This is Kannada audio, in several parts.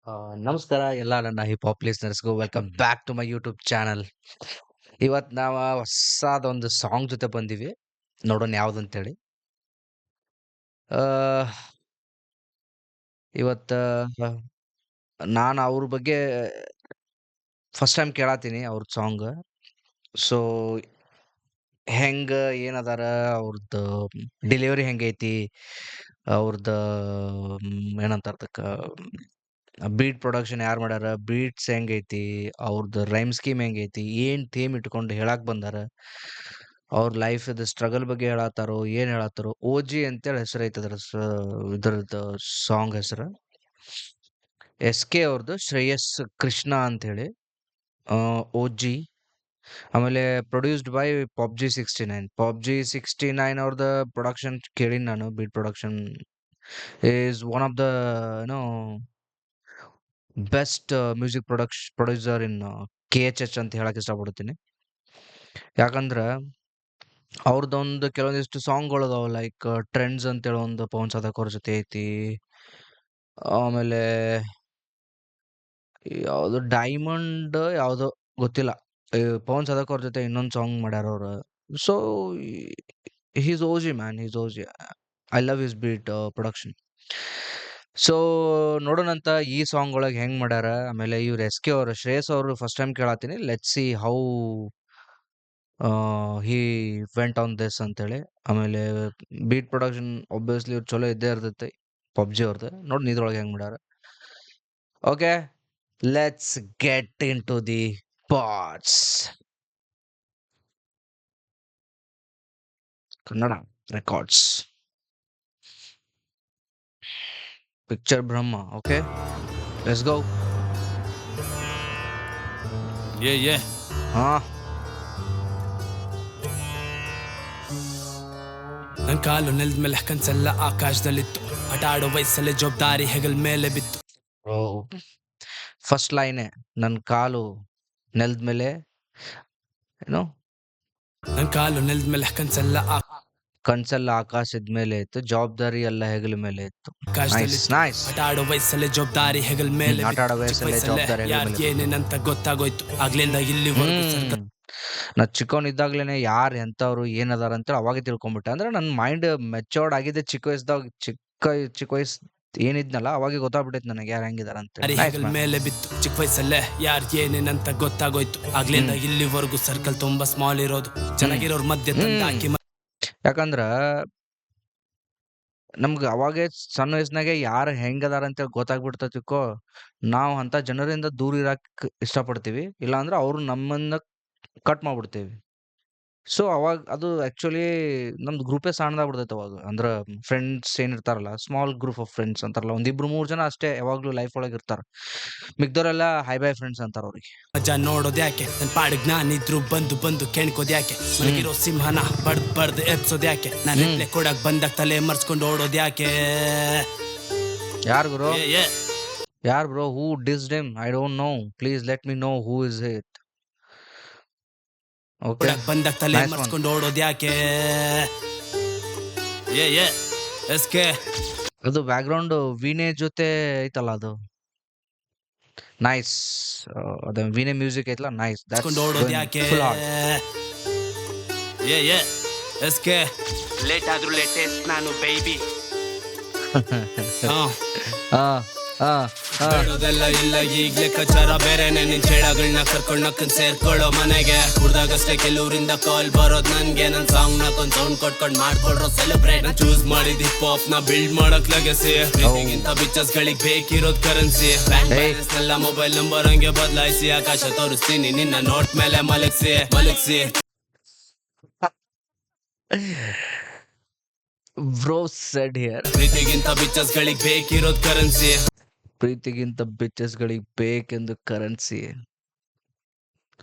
ಆ, ನಮಸ್ಕಾರ ಎಲ್ಲ ನನ್ನ ಹಿಪ್ ಹಾಪ್ ಲಿಸ್ನರ್ಸ್ಗೂ welcome back to my YouTube channel. ಇವತ್ತು ನಾವು ಹೊಸದೊಂದು ಸಾಂಗ್ ಜೊತೆ ಬಂದಿವಿ. ನೋಡೋಣ ಯಾವ್ದಂತೇಳಿ. ಆ, ಇವತ್ತು ನಾನು ಅವ್ರ ಬಗ್ಗೆ ಫಸ್ಟ್ ಟೈಮ್ ಕೇಳತ್ತೀನಿ ಅವ್ರ ಸಾಂಗ್. ಸೊ ಹೆಂಗ ಏನದಾರ ಅವ್ರದ್ದು ಡೆಲಿವರಿ ಹೆಂಗೈತಿ, ಅವ್ರದ್ದು ಏನಂತಾರ ಅದಕ್ಕ ಬೀಟ್ ಪ್ರೊಡಕ್ಷನ್ ಯಾರು ಮಾಡ್ಯಾರ, ಬೀಟ್ಸ್ ಹೆಂಗೈತಿ, ಅವ್ರದ್ದು ರೈಮ್ ಸ್ಕೀಮ್ ಹೆಂಗೈತಿ, ಏನ್ ಥೀಮ್ ಇಟ್ಕೊಂಡು ಹೇಳಕ್ ಬಂದಾರ, ಅವ್ರ ಲೈಫ್ ಸ್ಟ್ರಗಲ್ ಬಗ್ಗೆ ಹೇಳತ್ತಾರೋ ಏನ್ ಹೇಳತ್ತಾರೋ. ಓಜಿ ಅಂತೇಳಿ ಹೆಸರು ಐತೆ ಇದ್ರದ್ದು ಸಾಂಗ್ ಹೆಸರು. SK ಅವ್ರದ್ದು ಶ್ರೇಯಸ್ ಕೃಷ್ಣ ಅಂತ ಹೇಳಿ. ಓಜಿ. ಆಮೇಲೆ ಪ್ರೊಡ್ಯೂಸ್ಡ್ ಬೈ ಪಬ್ಜಿ 69 ಅವ್ರದ್ದು ಪ್ರೊಡಕ್ಷನ್ ಕೇಳಿನಿ ನಾನು. Beat production is one of the ಏನೋ best music producer in KHH ಅಂತ ಹೇಳಕ್ ಇಷ್ಟಪಡ್ತೀನಿ. ಯಾಕಂದ್ರ ಅವ್ರದ್ದೊಂದು ಕೆಲವೊಂದಿಷ್ಟು ಸಾಂಗ್ಗಳು ಅದಾವ. ಲೈಕ್ ಟ್ರೆಂಡ್ಸ್ ಅಂತೇಳಿ ಒಂದು ಪವನ್ ಸಾಧಕ್ ಅವ್ರ ಜೊತೆ ಐತಿ. ಆಮೇಲೆ ಯಾವ್ದು ಡೈಮಂಡ್ ಯಾವ್ದೋ ಗೊತ್ತಿಲ್ಲ. ಪವನ್ ಸಾಧಕ್ ಅವ್ರ ಜೊತೆ ಇನ್ನೊಂದು ಸಾಂಗ್ ಮಾಡ್ಯಾರ ಅವ್ರು. So he's OG man, he's OG. I love his beat production. So ನೋಡೋಣಂತ ಈ ಸಾಂಗ್ ಒಳಗೆ ಹೆಂಗ್ ಮಾಡ್ಯಾರ. ಆಮೇಲೆ ಇವ್ರು SK ಅವರು ಶ್ರೇಯಸ್ ಅವರು ಫಸ್ಟ್ ಟೈಮ್ ಕೇಳತ್ತೀನಿ. Let's see how he went on this ಅಂತೇಳಿ. ಆಮೇಲೆ ಬೀಟ್ ಪ್ರೊಡಕ್ಷನ್ ಒಬ್ವಿಯಸ್ಲಿ ಇವ್ರು ಚಲೋ ಇದ್ದೇ ಇರ್ತೈತಿ ಪಬ್ಜಿ ಅವ್ರದ್ದು. ನೋಡಿ ಇದ್ರೊಳಗೆ ಹೆಂಗ್ ಮಾಡ್ಯಾರ. Okay, let's get into the parts. Kannada records picture Brahma. Okay, let's go. Yeah. ಹಾ, ನನ್ ಕಾಲು ನೆಲದ ಮೇಲೆ ಕನ್ಸೆಲ್ಲ ಆಕಾಶದಲ್ಲಿತ್ತು. ಆಟ ಆಡೋ ವಯಸ್ಸಲ್ಲೇ ಜವಾಬ್ದಾರಿ ಹೆಗಲ್ ಮೇಲೆ ಬಿತ್ತು. ಫಸ್ಟ್ ಲೈನೇ ನನ್ನ ಕಾಲು ನೆಲದ ಮೇಲೆ ಏನೋ ನನ್ ಕಾಲು ನೆಲದ ಮೇಲೆ ಕನ್ಸೆಲ್ಲ ಕನ್ಸೆಲ್ಲ ಆಕಾಶದ ಮೇಲೆ ಇತ್ತು, ಜವಾಬ್ದಾರಿ ಎಲ್ಲ ಹೆಗಲ ಮೇಲೆ ಇತ್ತು. ನೈಸ್ ಆಕಾಶದಲ್ಲಿತ್ತು. ನೈಸ್. ಆಟ ಆಡೋ ವಯಸ್ಸಲ್ಲೇ ಜವಾಬ್ದಾರಿ ಹೆಗಲ್ ಮೇಲೆ ಆಟ ಆಡೋ ವಯಸ್ಸಲ್ಲೇ ಜವಾಬ್ದಾರಿ ಹೆಗಲ ಮೇಲೆ ಬಿತ್ತು. ಏನೇನಂತ ಗೊತ್ತಾಗೋಯ್ತು. ಆಗ್ಲಿಂದ ಇಲ್ಲಿವರೆಗೂ ನಾ ಚಿಕ್ಕವನಿದ್ದಾಗ್ಲೇನೆ ಯಾರು ಎಂತವ್ರು ಏನದಾರ ಅಂತೇಳಿ ಅವಾಗೆ ತಿಳ್ಕೊಂಬಿಟ್ಟೆ. ಅಂದ್ರೆ ನನ್ನ ಮೈಂಡ್ ಮೆಚೋರ್ಡ್ ಆಗಿದೆ ಚಿಕ್ಕ ವಯಸ್ಸು ಏನಿದ್ನಲ್ಲ ಅವಾಗೆ ಗೊತ್ತಾಗ್ಬಿಟ್ಟೈತೆ ನನಗೆ ಯಾರು ಹೆಂಗಿದಾರ ಅಂತೇಳಿ. ನೈಸ್ ಹೆಗಲ್ ಮೇಲೆ ಬಿತ್ತು. ಚಿಕ್ಕ ವಯಸ್ಸಲ್ಲೇ ಯಾರ್ ಏನೇನಂತ ಗೊತ್ತಾಗೋಯ್ತು. ಆಗ್ಲಿಂದ ಇಲ್ಲಿವರೆಗೂ ಸರ್ಕಲ್ ತುಂಬಾ ಸ್ಮಾಲ್ ಇರೋದು. ಚೆನ್ನಾಗಿರೋರ್ ಮಧ್ಯೆ ತಂದು ಹಾಕಿ ಯಾಕಂದ್ರ ನಮ್ಗೆ ಅವಾಗೆ ಸಣ್ಣ ವಯಸ್ಸಿನಾಗೆ ಯಾರು ಹೆಂಗದಾರ ಅಂತೇಳಿ ಗೊತ್ತಾಗ್ಬಿಡ್ತತಿಕ್ಕೋ. ನಾವು ಅಂತ ಜನರಿಂದ ದೂರ ಇರಕ್ ಇಷ್ಟಪಡ್ತೀವಿ. ಇಲ್ಲಾಂದ್ರೆ ಅವ್ರು ನಮ್ಮನ್ನ ಕಟ್ ಮಾಡ್ಬಿಡ್ತೀವಿ. ಸೊ ಅವಾಗ ಅದು ಆಕ್ಚುಲಿ ನಮ್ದು ಗ್ರೂಪೇ ಸಣ್ಣದಾಗ್ಬಿಡ್ತೈತೆ ಅವಾಗ. ಅಂದ್ರ ಫ್ರೆಂಡ್ಸ್ ಏನಿರ್ತಾರಲ್ಲ, ಸ್ಮಾಲ್ ಗ್ರೂಪ್ ಆಫ್ ಫ್ರೆಂಡ್ಸ್ ಅಂತಾರಲ್ಲ, ಒಂದಿಬ್ರು 3 ಜನ ಅಷ್ಟೇ ಯಾವಾಗ್ಲೂ ಲೈಫ್ ಒಳಗೆ ಇರ್ತಾರ. ಮಿಕ್ದವ್ರೆಲ್ಲ ಹೈ ಬೈ ಫ್ರೆಂಡ್ಸ್ ಅಂತಾರ ಅವ್ರಿಗೆ. ಮಜಾ ನೋಡೋದ್ ಯಾಕೆ, ನನ್ ಪಾಡಿಗ್ ನಾನಿದ್ರು ಬಂದು ಕೇಳ್ಕೋದ್ ಯಾಕೆ, ಮಲಗಿರೋ ಸಿಂಹನ ಬಡ್ದು ಎಪ್ಸೋದ್ ಯಾಕೆ, ನಾನು ಎತ್ಲೆ ಕೊಡಕ್ ಬಂದಾಗ ತಲೆ ಮರ್ಸ್ಕೊಂಡು ಓಡೋದ್ ಯಾಕೆ. ಯಾರ್ ಗುರು? Yeah. ಯಾರ್ bro? Who dissed him? I don't know. Please let me know who is it. Okay, ಕೊಡಕ್ ಬಂದಾಗ ತಲೆ ಮರ್ಸ್ಕೊಂಡು ಓಡೋದ್ ಯಾಕೆ. SK ಅದು ಬ್ಯಾಕ್ಗ್ರೌಂಡ್ ವೀಣೆ ಜೊತೆ ಐತಲ್ಲ ಅದು. ನೈಸ್. ಅದ ವೀಣೆ ಮ್ಯೂಸಿಕ್ ಐತಲ್ಲ, ನೈಸ್. ಓಡೋದ್ ಯಾಕೆ. SK ಲೇಟ್ ಆದ್ರೂ ಲೇಟೆಸ್ಟ್ ನಾನು ಬೇಬಿ. ಹೇಳೋದೆಲ್ಲ ಇಲ್ಲ ಈಗ್ಲೇ ಕಚಾರ ಬೇರೆನೆ. ನಿನ್ ಚೇಳಗಳನ್ನ ಕರ್ಕೊಂಡ್ ನಕ್ಕನ್ ಸೇರ್ಕೊಳ್ಳೋ ಮನೆಗೆ. ಕುಡ್ದಾಗಷ್ಟೇ ಕೆಲವರಿಂದ ಕಾಲ್ ಬರೋದ್ ನನ್ಗೆ. ನನ್ ಸಾಂಗ್ ನಾಕೊಂದ್ ಸೌಂಡ್ ಕೊಟ್ಕೊಂಡ್ ಮಾಡ್ಕೊಳ್ರೋ ಸೆಲೆಬ್ರೇಟ್. ನಾನ್ ಚೂಸ್ ಮಾಡಿದ್ ಹಿಪ್ ಹಾಪ್ ನ ಬಿಲ್ಡ್ ಮಾಡಕ್ ಲೆಗಸಿ. ಪ್ರೀತಿಗಿಂತ ಪಿಕ್ಚರ್ಸ್ ಗಳಿಗೆ ಬೇಕಿರೋದ್ ಕರೆನ್ಸಿ. ಬ್ಯಾಂಕ್ ಬ್ಯಾಲೆನ್ಸ್ ನೆಲ್ಲ ಮೊಬೈಲ್ ನಂಬರ್ ಹಂಗೆ ಬದಲಾಯಿಸಿ. ಆಕಾಶ ತೋರಿಸ್ತೀನಿ ನಿನ್ನ ನೋಟ್ ಮೇಲೆ ಮಲಗ್ಸಿ. ಬ್ರೋ ಸೆಡ್ ಹಿಯರ್, ಪ್ರೀತಿಗಿಂತ ಪಿಕ್ಚರ್ಸ್ ಗಳಿಗೆ ಬೇಕಿರೋದ್ ಕರೆನ್ಸಿ. ಪ್ರೀತಿಗಿಂತ ಬಿಚಸ್ ಗಳಿಗೆ ಬೇಕೆಂದು ಕರೆನ್ಸಿ.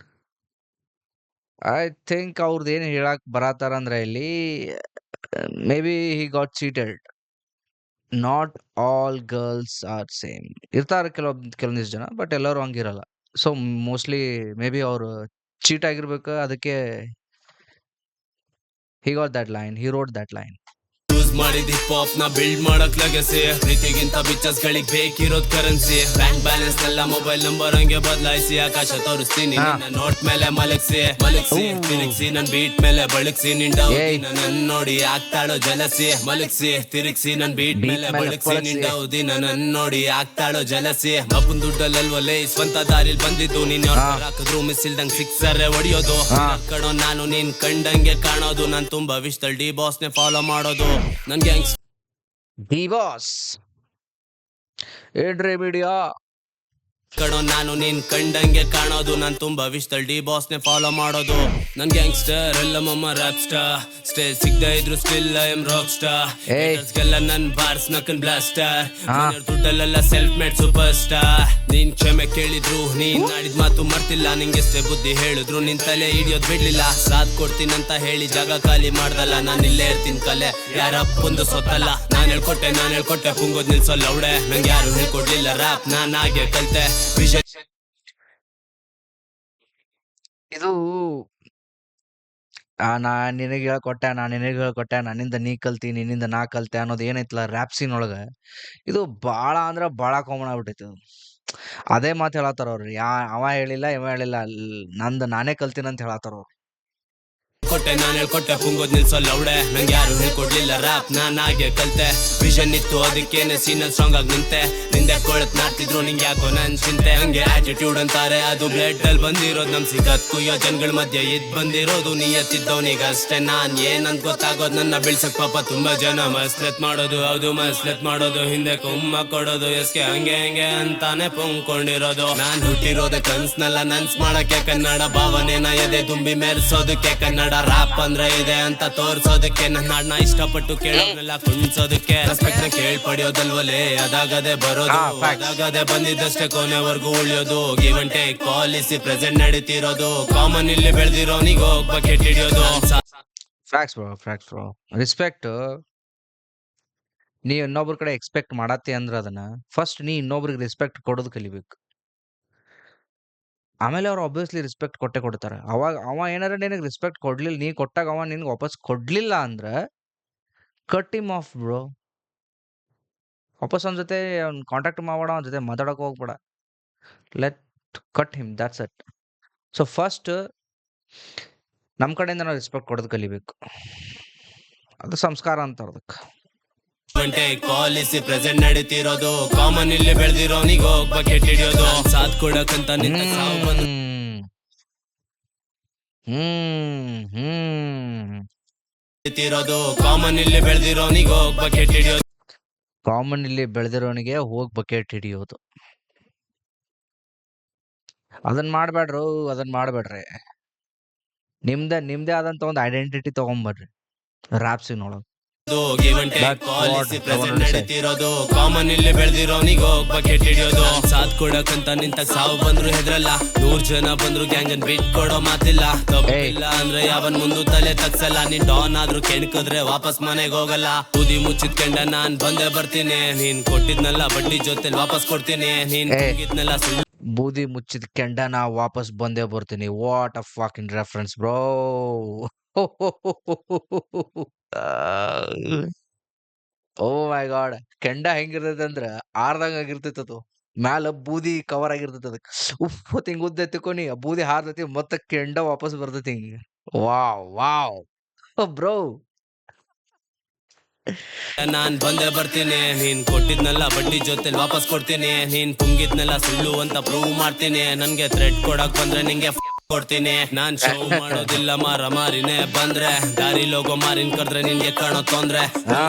ಐ ಥಿಂಕ್ ಅವ್ರದ್ದು ಏನು ಹೇಳಕ್ ಬರತಾರ ಅಂದ್ರೆ ಇಲ್ಲಿ may be he got cheated. Not all girls are same. ಇರ್ತಾರೆ ಕೆಲವೊಂದಿಷ್ಟು ಜನ, ಬಟ್ ಎಲ್ಲರೂ ಹಂಗಿರಲ್ಲ. ಸೊ ಮೋಸ್ಟ್ಲಿ ಮೇ ಬಿ ಅವ್ರು ಚೀಟ್ ಆಗಿರ್ಬೇಕು. ಅದಕ್ಕೆ he got that line, he wrote that line. Choose ಮಾಡಿದ ಹಿಪ್ ಹಾಪ್ ನ ಬಿಲ್ಡ್ ಮಾಡಕ್ ಲಗಸಿ ಪ್ರೀತಿಗಿಂತ ಬಿಚಸ್ ಗಳಿಗೆ ಬೇಕಿರೋದ್ ಕರೆನ್ಸಿ ಬ್ಯಾಂಕ್ ಬ್ಯಾಲೆನ್ಸ್ ಎಲ್ಲ ಮೊಬೈಲ್ ನಂಬರ್ ಹಂಗೆ ಬದಲಾಯಿಸಿ ಆಕಾಶ ತೋರಿಸ್ತೀನಿ ನಿನ್ನ ನೋಟ್ ಮೇಲೆ ಮಲಗಿಸಿ ತಿರುಗಿಸಿ ನನ್ ಬೀಟ್ ಮೇಲೆ ಬಳಗಿಸಿ ನಿಂಡ ನನ್ ನೋಡಿ ಆಗ್ತಾಳೋ ಜಲಸಿ ಮಲಗಿಸಿ ತಿರುಗಿಸಿ ನನ್ ಬೀಟ್ ಮೇಲೆ ಬಳಗಿಸಿ ನಿಂಡ ನನ್ ನೋಡಿ ಆಗ್ತಾಳೋ ಜಲಸಿ ಅಪ್ಪನ್ ದುಡ್ಡಲ್ಲಲ್ವಲ್ಲೇ ಸ್ವಂತ ದಾರಿಲ್ ಬಂದಿದ್ದು ನೀನ್ ಹಾಕಿದ್ರು ಮಿಸ್ ಇಲ್ದಂಗ್ ಸಿಕ್ಸರ್ ಹೊಡಿಯೋದು ಕಣೋ ನಾನು ನೀನ್ ಕಂಡಂಗೆ ಕಾಣೋದು ನಾನ್ ತುಂಬಾ ವಿಶ್ತಲ್ ಡಿ ಬಾಸ್ ನೆ ಫಾಲೋ ಮಾಡೋದು ನನ್ ಗ್ಯಾಂಗ್ಸ್ ಡಿ ಬಾಸ್ ಏನ್ರಿ ಮೀಡಿಯಾ ಕಣೋ ನಾನು ನೀನ್ ಕಂಡಂಗೆ ಕಾಣೋದು ನಾನ್ ತುಂಬಾ ವಿಶ್ತಲ್ ಡಿ ಬಾಸ್ ನೆ ಫಾಲೋ ಮಾಡೋದು ನನ್ ಗ್ಯಾಂಗ್ಸ್ಟರ್ ಎಲ್ಲ ಮಮ್ಮ ರ್ಯಾಪ್ ಸ್ಟಾರ್ ಸ್ಟೇಜ್ ಸಿಗದೆ ಇದ್ರು still I am rock star ನನ್ ಬಾರ್ಸ್ ನಕನ್ ಬ್ಲಾಸ್ಟರ್ ದುಡ್ಡಲ್ಲೆಲ್ಲ ಸೆಲ್ಫ್ ಮೇಡ್ ಸೂಪರ್ ಸ್ಟಾರ್ ನೀನ್ ಕ್ಷಮೆ ಕೇಳಿದ್ರು ನೀನ್ ನಾಡಿದ್ ಮಾತು ಮರ್ತಿಲ್ಲ ನಿಂಗೆಷ್ಟೇ ಬುದ್ಧಿ ಹೇಳಿದ್ರು ನಿನ್ ತಲೆ ಹಿಡಿಯೋದ್ ಬಿಡ್ಲಿಲ್ಲ ಸಾಥ್ ಕೊಡ್ತೀನಂತ ಹೇಳಿ ಜಾಗ ಖಾಲಿ ಮಾಡ್ದಲ್ಲ ನಾನ್ ಇಲ್ಲೇ ಇರ್ತೀನಿ ಕಲೆ ಯಾರಪ್ಪಂದು ಸೊತ್ತಲ್ಲ ನಾನ್ ಹೇಳ್ಕೊಟ್ಟೆ ಪುಂಗೋದ್ ನಿಲ್ಸಲ್ಲ ಅವಡೆ ನಂಗೆ ಯಾರು ಹೇಳ್ಕೊಡ್ಲಿಲ್ಲ ರ್ಯಾಪ್ ನಾನ್ ಹಾಗೆ ಕಲ್ತೆ ಇದು ನಾನ್ ನಿನಗೆ ಹೇಳ್ಕೊಟ್ಟೆ ನನ್ನಿಂದ ನೀ ಕಲ್ತಿ ನಿನ್ನಿಂದ ನಾ ಕಲ್ತೆ ಅನ್ನೋದು ಏನೈತಲ್ಲ ರ್ಯಾಪ್ ಸೀನ್ ಒಳಗ ಇದು ಬಾಳ ಅಂದ್ರ ಬಾಳ ಕಾಮನ್ ಆಗ್ಬಿಟ್ಟೈತಿ ಅದೇ ಮಾತು ಹೇಳತ್ತಾರ ಅವ್ರು ಅವ ಹೇಳಿಲ್ಲ ಇವ ಹೇಳಿಲ್ಲ ನಂದು ನಾನೇ ಕಲ್ತೀನಿ ಅಂತ ಹೇಳತ್ತಾರ ಅವ್ರು ನಾನ್ ಹೇಳ್ಕೊಟ್ಟೆ ಪುಂಗೋದ್ ನಿಲ್ಸಲ್ಲ ಅವಡೆ ನಂಗೆ ಯಾರು ಹೇಳ್ಕೊಡ್ಲಿಲ್ಲ ರ್ಯಾಪ್ ನಾನ್ ಹಾಗೆ ಕಲ್ತೆ ವಿಷನ್ ಇತ್ತು ಅದಕ್ಕೇನೆ ಸೀನಲ್ ಸ್ಟ್ರಾಂಗ್ ಆಗಿ ನಿಂತೆ ನಿಂದೆ ಕೊಳತ್ ನಾಡ್ತಿದ್ರು ನಿಂಗೆ ಯಾಕೋ ನನ್ ಚಿಂತೆ ಹಂಗೆ ಆಟಿಟ್ಯೂಡ್ ಅಂತಾರೆ ಅದು ಬ್ಲಡ್ ಅಲ್ಲಿ ಬಂದಿರೋದು ನಮ್ ಸಿಗತ್ ಕುಯ್ಯೋ ಜನಗಳ ಮಧ್ಯೆ ಇದ್ ಬಂದಿರೋದು ನೀಯತ್ತಿದ್ದವನಿಗ ಅಷ್ಟೇ ನಾನ್ ಏನಂತ ಗೊತ್ತಾಗೋದು ನನ್ನ ಬಿಳ್ಸಕ್ ಪಾಪ ತುಂಬಾ ಜನ ಮಸ್ಲೆತ್ ಮಾಡೋದು ಹೌದು ಮಸ್ಲೆತ್ ಮಾಡೋದು ಹಿಂದೆ ಕುಮ್ಮ ಕೊಡೋದು ಎಸ್ಕೆ ಹಂಗೆ ಅಂತಾನೆ ಪುಂಕೊಂಡಿರೋದು ನಾನ್ ಹುಟ್ಟಿರೋದೆ ಕನ್ಸ್ನಲ್ಲ ನನ್ಸ್ ಮಾಡಕ್ಕೆ ಕನ್ನಡ ಭಾವನೆನ ಎದೆ ತುಂಬಿ ಮೆರ್ಸೋದಕ್ಕೆ ಕನ್ನಡ ರಾಪ್ ಅಂದ್ರೆ ಇದೆ ಅಂತ ತೋರ್ಸೋದಕ್ಕೆ ನನ್ನ ಹಾಡ್ನ ಇಷ್ಟಪಟ್ಟು ಕೇಳೋನೆಲ್ಲ ಕುಣ್ಸೋದಕ್ಕೆ ರೆಸ್ಪೆಕ್ಟ್ ನ ಕೇಳ್ಪಡಿಯೋದಲ್ವಲೇ ಅದಾಗದೆ ಬರೋದು ಅದಾಗದೆ ಬಂದಿದ್ದಷ್ಟೇ ಕೊನೆವರೆಗೂ ಉಳಿಯೋದು give and take policy present ನಡೀತಿರೋದು ಕಾಮನ್ ಇಲ್ಲಿ ಬೆಳೆದಿರೋನಿಗೆ ಹೋಗ್ ಬಕೆಟ್ ಹಿಡಿಯೋದು ಫ್ಯಾಕ್ಟ್ಸ್ ಬ್ರೋ ರೆಸ್ಪೆಕ್ಟ್ ನೀ ಇನ್ನೊಬ್ರ ಕಡೆ ಎಕ್ಸ್ಪೆಕ್ಟ್ ಮಾಡತ್ತಿ ಅಂದ್ರ ಅದನ್ನ ಫಸ್ಟ್ ನೀ ಇನ್ನೊಬ್ರಿಗೆ ರೆಸ್ಪೆಕ್ಟ್ ಕೊಡೋದು ಕಲಿಬೇಕು ಆಮೇಲೆ ಅವ್ರು ಆಬ್ವಿಯಸ್ಲಿ ರೆಸ್ಪೆಕ್ಟ್ ಕೊಟ್ಟೆ ಕೊಡ್ತಾರೆ ಅವಾಗ ಅವ ಏನಾರ ನಿನಗೆ ರೆಸ್ಪೆಕ್ಟ್ ಕೊಡ್ಲಿಲ್ಲ ನೀ ಕೊಟ್ಟಾಗ ಅವ ನಿನ್ಗೆ ವಾಪಸ್ ಕೊಡ್ಲಿಲ್ಲ ಅಂದ್ರ ಕಟ್ ಹಿಮ್ ಆಫ್ ಬ್ರೋ ವಾಪಸ್ ಅವನ ಜೊತೆ ಕಾಂಟ್ಯಾಕ್ಟ್ ಮಾಡಬೇಡ ಅವನ ಜೊತೆ ಮಾತಾಡಕ್ ಹೋಗ್ಬೇಡ let cut him that's it so first ನಮ್ಮ ಕಡೆಯಿಂದ ನಾವು ರೆಸ್ಪೆಕ್ಟ್ ಕೊಡೋದು ಕಲಿಬೇಕು ಅದು ಸಂಸ್ಕಾರ ಅಂತಾರ ಅದಕ್ಕೆ ಪಾಲಿಸಿ ಪ್ರೆಸೆಂಟ್ ನಡೀತಿರೋದು ಕಾಮನ್ ಇಲ್ಲಿ ಬೆಳೆದಿರೋನಿಗೆ ಹೋಗ್ ಬಕೆಟ್ ಹಿಡಿಯೋದು ಸಾಥ್ ಕೊಡಕಂತ ನಿನ್ನ ಸಾವು ಬಂದು ನಡೀತಿರೋದು ಕಾಮನ್ ಇಲ್ಲಿ ಬೆಳೆದಿರೋನಿಗೆ ಹೋಗ್ ಬಕೆಟ್ ಹಿಡಿಯೋದು ಕಾಮನ್ ಇಲ್ಲಿ ಬೆಳೆದಿರೋನಿಗೆ ಹೋಗ್ ಬಕೆಟ್ ಹಿಡಿಯೋದು ಅದನ್ನ ಮಾಡ್ಬೇಡ್ರಿ ನಿಮ್ದೇ ಆದಂತ ಒಂದು ಐಡೆಂಟಿಟಿ ತಗೊಂಬರ್ರಿ ರ್ಯಾಪ್ಸಿನೊಳಗೆ ಪಾಲಿಸಿ ಪ್ರೆಸೆಂಟ್ ನಡೀತಿರೋದು ಕಾಮನ್ ಇಲ್ಲಿ ಬೆಳೆದಿರೋನಿಗೆ ಹೋಗ್ ಬಕೆಟ್ ಹಿಡಿಯೋದು ಸಾಥ್ ಕೊಡಕಂತ ನಿಂತ ಸಾವು ಬಂದ್ರು ಹೆದ್ರಲ್ಲ 100 ಜನ ಬಂದ್ರು ಗ್ಯಾಂಗ್ ಅನ್ ಬಿಟ್ ಕೊಡೋ ಮಾತಿಲ್ಲ ತಪ್ಪಿಲ್ಲ ಅಂದ್ರೆ ಯಾವನ್ ಮುಂದು ತಲೆ ತಗ್ಸಲ್ಲ ನೀನ್ ಡಾನ್ ಆದ್ರೂ ಕೆಣಕಿದ್ರೆ ವಾಪಸ್ ಮನೆಗೆ ಹೋಗಲ್ಲ ತುದಿ ಮುಚ್ಚಿದ್ ಕೆಂಡ ನಾನ್ ಬಂದೇ ಬರ್ತೀನಿ ನೀನ್ ಕೊಟ್ಟಿದ್ನಲ್ಲ ಬಡ್ಡಿ ಜೊತೆಲಿ ವಾಪಸ್ ಕೊಡ್ತೀನಿ ನೀನ್ ಕೊಟ್ಟಿದ್ನೆಲ್ಲ ಸುಳ್ಳು ಬೂದಿ ಮುಚ್ಚಿದ ಕೆಂಡ ನಾ ವಾಪಸ್ ಬಂದೇ ಬರ್ತೀನಿ what a fucking reference bro oh my god ಕೆಂಡ ಹೆಂಗಿರ್ತೈತೆ ಅಂದ್ರ ಆರ್ದಂಗ ಆಗಿರ್ತೈತ ಅದು ಮ್ಯಾಲ ಬೂದಿ ಕವರ್ ಆಗಿರ್ತೈತಿ ಅದಕ್ಕೆ ಉಪ್ಪು ತಿಂಗ್ ಉದ್ದ ತಿಕ್ಕೊನಿ ಬೂದಿ ಹಾರ್ತೈತಿ ಮತ್ತೆ ಕೆಂಡ ವಾಪಸ್ ಬರ್ತೈತಿ ಹಿಂಗ ವಾವ್ ಬ್ರೋ ನಾನ್ ಬಂದೇ ಬರ್ತೀನಿ ನೀನ್ ಕೊಟ್ಟಿದ್ನೆಲ್ಲ ಬಡ್ಡಿ ಜೊತೆಲಿ ವಾಪಸ್ ಕೊಡ್ತೀನಿ ನೀನ್ ತುಂಗಿದ್ನೆಲ್ಲ ಸುಳ್ಳು ಅಂತ ಪ್ರೂವ್ ಮಾಡ್ತೀನಿ ನನ್ಗೆ ಥ್ರೆಡ್ ಕೊಡಕ್ ಬಂದ್ರೆ ನಿಂಗೆ ಕೊಡ್ತೀನಿ ನಾನ್ ಶೋ ಮಾಡೋದಿಲ್ಲ ಮಾರಿನೇ ಬಂದ್ರೆ ದಾರಿ ಲೋಗೋ ಮಾರಿನ್ ಕರ್ದ್ರೆ ನಿನ್ಗೆ ಕಾಣೋ ತೊಂದ್ರೆ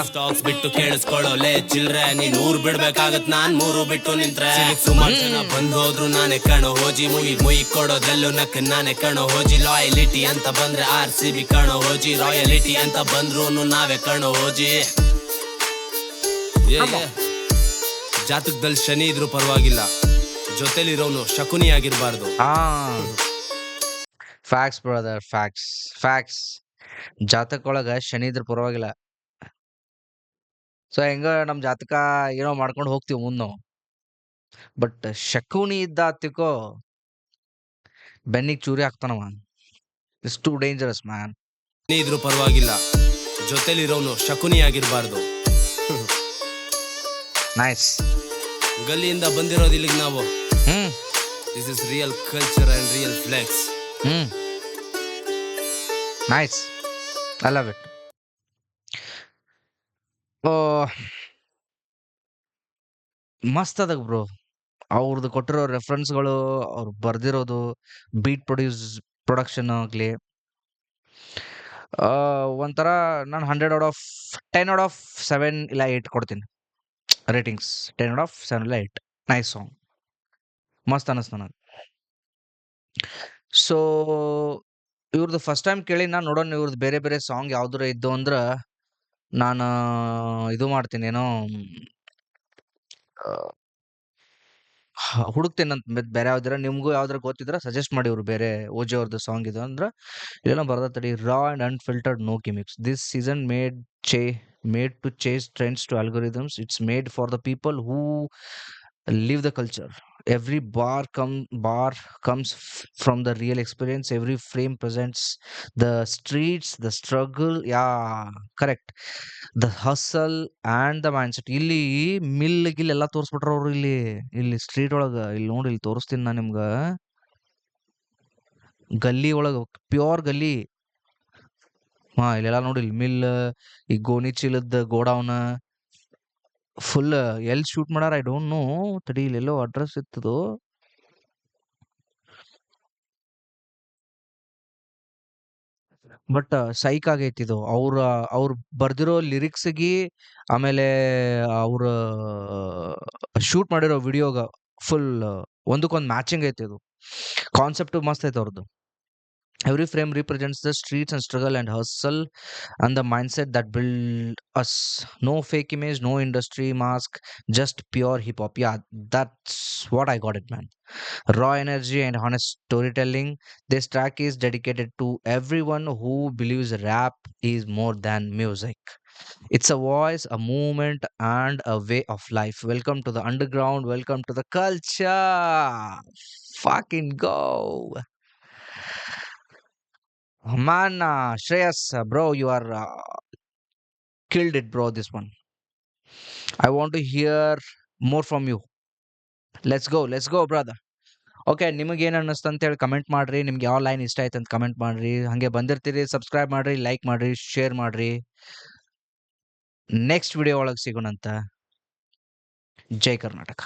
ಸ್ಟಾಕ್ಸ್ ಬಿಟ್ಟು ಕೇಳಿಸ್ಕೊಳ್ಳೋಲೆ ಚಿಲ್ರೆ ನೀನ್ 100 ಬಿಡ್ಬೇಕಾಗತ್ ನಾನ್ 3 ಬಿಟ್ಟು ನಿಂತ್ರೆ ಸುಮಾರು ಜನ ಬಂದ್ ಹೋದ್ರು ನಾನೇ ಕಾಣೋ ಹೋಜಿ ಮುಯಿ ಕೊಡೋದೆಲ್ಲೂ ನಕ್ ನಾನೇ ಕಾಣೋ ಹೋಜಿ ಲಾಯಲಿಟಿ ಅಂತ ಬಂದ್ರೆ RCB ಕಾಣೋ ಹೋಜಿ ರಾಯಲಿಟಿ ಅಂತ ಬಂದ್ರು ನಾವೇ ಕಾಣೋ ಹೋಜಿ ಜಾತಕದಲ್ಲಿ ಶನಿ ಇದ್ರು ಪರವಾಗಿಲ್ಲ ಜೊತೆಲಿರೋನು ಶಕುನಿ ಆಗಿರ್ಬಾರ್ದು ಫ್ಯಾಕ್ಟ್ಸ್ ಬ್ರದರ್ ಫ್ಯಾಕ್ಟ್ಸ್ ಜಾತಕ ಒಳಗ ಶನಿ ಇದ್ರ ಪರವಾಗಿಲ್ಲ ಸೊ ಹೆಂಗ ನಮ್ ಜಾತಕ ಏನೋ ಮಾಡ್ಕೊಂಡು ಹೋಗ್ತೀವಿ ಮುಂದ್ ನಾವು ಬಟ್ ಶಕುನಿ ಇದ್ದ ಹತ್ತಿಕೋ ಬೆನ್ನಿಗೆ ಚೂರಿ ಹಾಕ್ತಾನವ ಇಟ್ಸ್ ಟು ಡೇಂಜರಸ್ ಮ್ಯಾನ್ ಇದ್ರು ಪರವಾಗಿಲ್ಲ ಜೊತೆಲಿರೋನು ಶಕುನಿ ಆಗಿರ್ಬಾರ್ದು. ನೈಸ್. ಗಲ್ಲಿಯಿಂದ ಬಂದಿರೋದು ಇಲ್ಲಿಗೆ ನಾವು. ಹ್ಮ್ this is real culture and real flex. Hmm nice. I love it. ಮಸ್ತ್ ಅದಾಗ ಬ್ರೋ. ಅವ್ರದ್ದು ಕೊಟ್ಟಿರೋ ರೆಫರೆನ್ಸ್ಗಳು, ಅವ್ರು ಬರ್ದಿರೋದು, ಬೀಟ್ ಪ್ರೊಡಕ್ಷನ್ ಆಗಲಿ, ಒಂಥರ ನಾನು 10/7 ಇಲ್ಲ 8 ಕೊಡ್ತೀನಿ ರೇಟಿಂಗ್ಸ್. 10/7 ಇಲ್ಲ 8. ನೈಸ್ ಸಾಂಗ್, ಮಸ್ತ್ ಅನ್ನಿಸ್ತು ನನಗೆ. ಸೊ ಇವ್ರದ್ದು ಫಸ್ಟ್ ಟೈಮ್ ಕೇಳಿ ನಾನು ನೋಡೋಣ ಇವ್ರದ್ದು ಬೇರೆ ಬೇರೆ ಸಾಂಗ್ ಯಾವ್ದಾರ ಇದ್ದು ಅಂದ್ರೆ ನಾನು ಇದು ಮಾಡ್ತೀನಿ, ಏನೋ ಹುಡುಕ್ತೇನಂತ ಬೇರೆ ಯಾವ್ದಾರ. ನಿಮ್ಗೂ ಯಾವ್ದಾರ ಗೊತ್ತಿದ್ರೆ ಸಜೆಸ್ಟ್ ಮಾಡಿ. ಇವ್ರು ಬೇರೆ ಓಜಿ ಅವ್ರದ್ದು ಸಾಂಗ್ ಇದು ಅಂದ್ರೆ ಏನೋ ಬರ್ದತ್ತಡಿ. Raw and unfiltered no gimmicks. This season made to chase trends to algorithms. It's made for the people who live the culture. Every bar comes from the real experience. Every frame presents the streets, the struggle. Yeah, correct. The hustle and the mindset. ಇಲ್ಲಿ ಮಿಲ್ ಗಿಲ್ ಎಲ್ಲ ತೋರಿಸ್ಬಿಟ್ರ ಅವ್ರು. ಇಲ್ಲಿ ಸ್ಟ್ರೀಟ್ ಒಳಗ ಇಲ್ಲಿ ನೋಡಿ, ಇಲ್ಲಿ ತೋರಿಸ್ತೀನಿ ನಾನು ನಿಮ್ಗ. ಗಲ್ಲಿ ಒಳಗ ಪ್ಯೂರ್ ಗಲ್ಲಿ. ಇಲ್ಲೆಲ್ಲ ನೋಡಿ, ಇಲ್ಲಿ ಮಿಲ್, ಈ ಗೋಣಿ ಚೀಲದ ಗೋಡೌನ್ ಫುಲ್. ಎಲ್ಲಿ ಶೂಟ್ ಮಾಡಾರ ಐ ಡೋಂಟ್ ನೋ. ತಡಿ, ಇಲ್ಲೆಲ್ಲೋ ಅಡ್ರೆಸ್ ಇತ್ತದು. ಬಟ್ ಸೈಕ್ ಆಗೈತಿ ಇದು. ಅವ್ರು ಬರ್ದಿರೋ ಲಿರಿಕ್ಸ್ಗಿ, ಆಮೇಲೆ ಅವ್ರ ಶೂಟ್ ಮಾಡಿರೋ ವಿಡಿಯೋಗ ಫುಲ್ ಒಂದಕ್ಕೊಂದು ಮ್ಯಾಚಿಂಗ್ ಐತಿ ಇದು. ಕಾನ್ಸೆಪ್ಟ್ ಮಸ್ತ್ ಐತೆ ಅವ್ರದ್ದು. Every frame represents the streets and struggle and hustle and the mindset that build us. No fake image, no industry mask, just pure hip hop. Yeah, that's what I got it, man. Raw energy and honest storytelling. This track is dedicated to everyone who believes rap is more than music. It's a voice, a movement, and a way of life. Welcome to the underground. Welcome to the culture. Fucking go. Man, Shreyas, bro, you are killed it, bro. This one. I want to hear more from you. Let's go, brother. Okay, ನಿಮಗೆ ಏನು ಅನ್ನಿಸ್ತು ಅಂತೇಳಿ ಕಮೆಂಟ್ ಮಾಡ್ರಿ. ನಿಮ್ಗೆ ಯಾವ ಲೈನ್ ಇಷ್ಟ ಆಯ್ತು ಅಂತ ಕಮೆಂಟ್ ಮಾಡ್ರಿ. ಹಾಗೆ ಬಂದಿರ್ತೀರಿ, ಸಬ್ಸ್ಕ್ರೈಬ್ ಮಾಡ್ರಿ, ಲೈಕ್ ಮಾಡ್ರಿ, ಶೇರ್ ಮಾಡ್ರಿ. ನೆಕ್ಸ್ಟ್ ವಿಡಿಯೋ ಒಳಗೆ ಸಿಗೋಣಂತ. ಜೈ ಕರ್ನಾಟಕ.